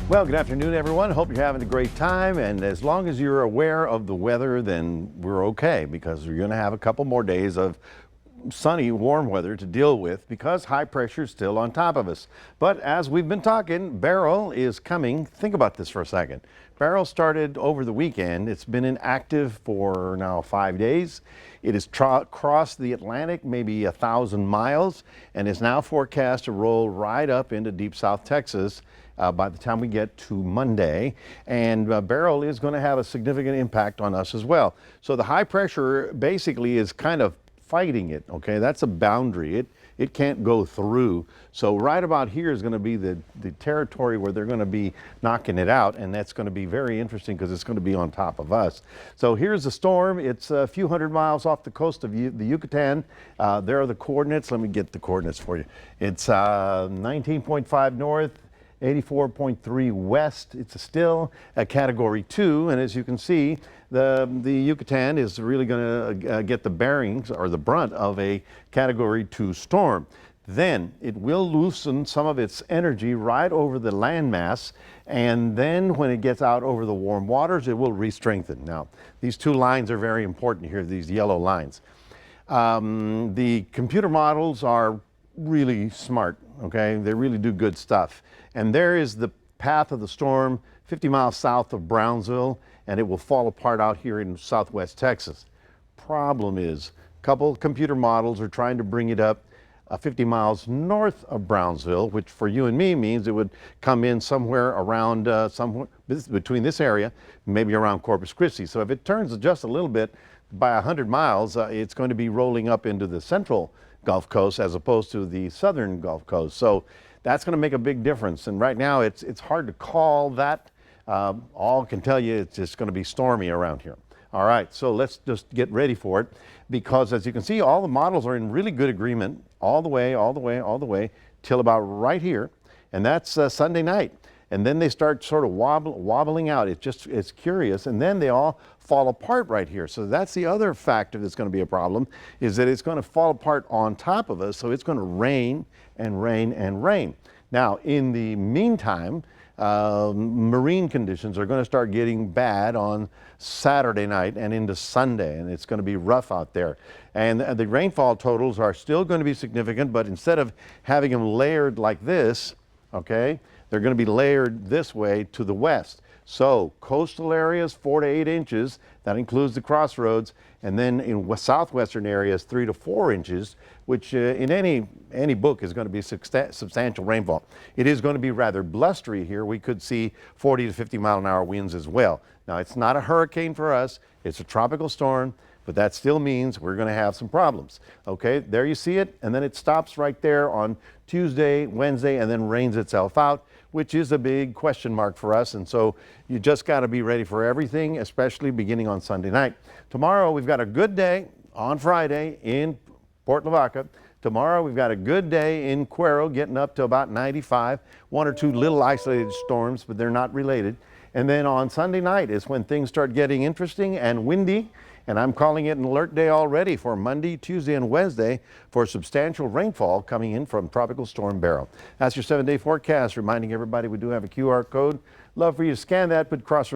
Well, good afternoon, everyone. Hope you're having a great time. And as long as you're aware of the weather, then we're okay, because we're going to have a couple more days of sunny, warm weather to deal with because high pressure is still on top of us. But as we've been talking, Beryl is coming. Think about this for a second. Beryl started over the weekend. It's been inactive for now 5 days. It has crossed the Atlantic, maybe 1,000 miles, and is now forecast to roll right up into deep South Texas by the time we get to Monday. And Beryl is going to have a significant impact on us as well. So the high pressure basically is kind of fighting it, okay? That's a boundary. It can't go through. So right about here is going to be the territory where they're going to be knocking it out, and that's going to be very interesting because it's going to be on top of us. So here's the storm. It's a few hundred miles off the coast of the Yucatan. There are the coordinates. Let me get the coordinates for you. It's 19.5 north, 84.3 west. It's still a category 2, and as you can see, the Yucatan is really going to get the bearings or the brunt of a category 2 storm. Then it will loosen some of its energy right over the landmass, and then when it gets out over the warm waters, it will re-strengthen. Now, these two lines are very important here, these yellow lines. The computer models are really smart, okay? They really do good stuff. And there is the path of the storm, 50 miles south of Brownsville, and it will fall apart out here in southwest Texas. Problem is, a couple computer models are trying to bring it up 50 miles north of Brownsville, which for you and me means it would come in somewhere around, somewhere between this area, maybe around Corpus Christi. So if it turns just a little bit by 100 miles, it's going to be rolling up into the central Gulf Coast as opposed to the southern Gulf Coast. So that's going to make a big difference. And right now it's hard to call that. All I can tell you, it's just going to be stormy around here. All right, so let's just get ready for it, because as you can see, all the models are in really good agreement all the way till about right here. And that's Sunday night. And then they start sort of wobbling out. It's curious. And then they all fall apart right here. So that's the other factor that's going to be a problem, is that it's going to fall apart on top of us. So it's going to rain and rain and rain. Now, in the meantime, marine conditions are going to start getting bad on Saturday night and into Sunday, and it's going to be rough out there. And the rainfall totals are still going to be significant, but instead of having them layered like this, okay, they're going to be layered this way to the west. So coastal areas, 4 to 8 inches. That includes the crossroads. And then in southwestern areas, 3 to 4 inches, which in any book is going to be substantial rainfall. It is going to be rather blustery here. We could see 40 to 50 mile an hour winds as well. Now, it's not a hurricane for us. It's a tropical storm, but that still means we're going to have some problems. Okay, there you see it, and then it stops right there on Tuesday, Wednesday, and then rains itself out, which is a big question mark for us. And so you just got to be ready for everything, especially beginning on Sunday night. Tomorrow, we've got a good day on Friday in Port Lavaca. Tomorrow, we've got a good day in Cuero, getting up to about 95. 1 or 2 little isolated storms, but they're not related. And then on Sunday night is when things start getting interesting and windy. And I'm calling it an alert day already for Monday, Tuesday, and Wednesday for substantial rainfall coming in from Tropical Storm Beryl. That's your 7-day forecast, reminding everybody we do have a QR code. Love for you to scan that, put cross